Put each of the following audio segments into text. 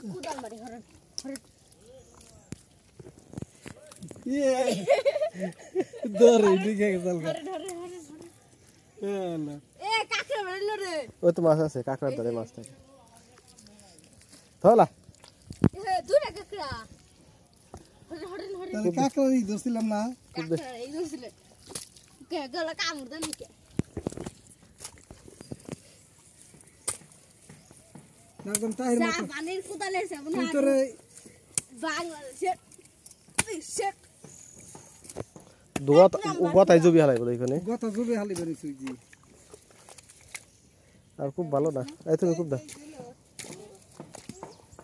কুদাল মারি হরে হরে ये দরে দিকে চল হরে হরে হরে না এ কাকড়া মারলো রে ওই তো মাছ আছে কাঁকড়ার ধরে মাছ থাকে ধরলা এ দুটা কাকড়া হরে হরে হরে তাহলে কাকড়ি ধরছিলাম না কাকড়া এই ধরছিলে কে গলা কামড় দেন কে না কোন তাহির যা মাছ পানির কুদালে এসে আপনি ভিতরে বাংলাদেশে শেট দুয়া গতাই জবি হালাই বলে এখানে গত জবে হালি বেরি সুজি আর খুব ভালো না এই তুমি খুব দাও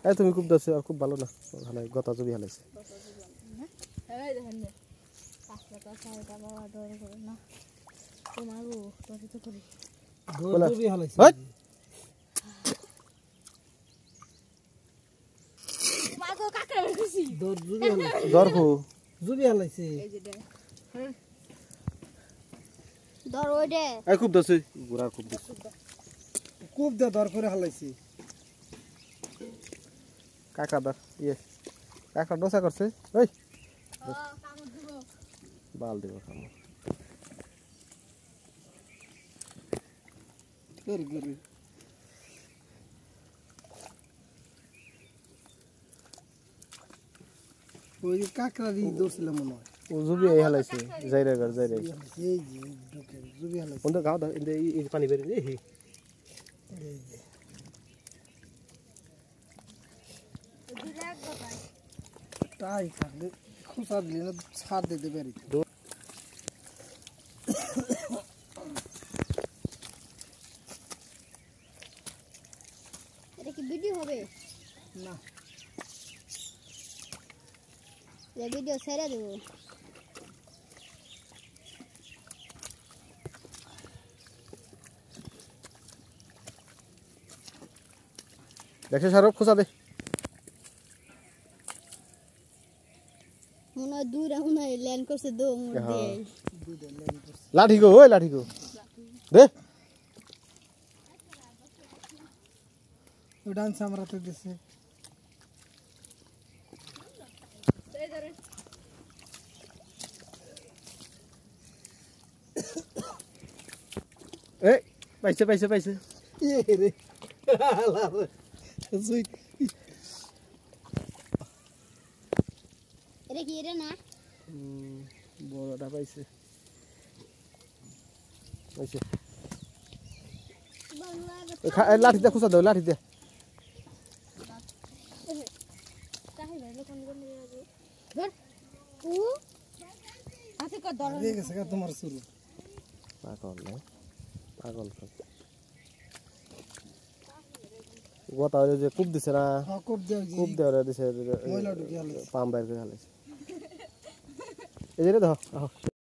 এই তুমি খুব দাও আর খুব ভালো না হালাই গতা জবি হালাইছে এই দেখেন না পাঁচটা তো সাইডটা বাবা ডর করে না তোমারও ডর তো করি জবে হালাইছে মাগো কাকড়া মেরেছি দর জবে হালাইছে দরকু জবে হালাইছে এই যে দে দর ওই দে এই খুব দাও গুড়া খুব দাও খুব দে দর করে হালাইছে কাকা দর ইয়ে কাকা ডোসা করছে ওই কামড় দিব বাল দিব কামড় তোর গরে ওই কাকড়ি ধরছিলাম মনে হয় ও জবি এই হালাইছে যাইরে ঘর যাইরে এই যে ঢুকে জবে হালাইছে কোন গাও দাও এই পানি বের এই এই যে তাই কাটলে খুঁচা দিলে না ছাড় দিতে পারি এটা কি ভিডিও হবে না এই ভিডিও ছেড়ে দেব দেখে সারব খোঁচা দে মনে হয় দুইটা মনে হয় ল্যান্ড করছে দো মধ্যে লাঠি গো ওই লাঠি গো দে ওই ডান্স আমরাতে দিছে এই পাইছে পাইছে পাইছে এ রে সুই এটা কি এটা না বড়টা পাইছে পাইছে লাঠি দে খোঁচা দাও লাঠি দে কাহে ভালো কোন কোন ধর ও আছে কত দর রে গেছে তোমার শুরু পাগল না পাগল গোটা যে কূপ দিছে না হ্যাঁ কোপ দেও জি কূপ দেওয়া দিছে ময়লা ঢুকে হালাইছে পাম বাইর করে হালাইছে এই যে দাও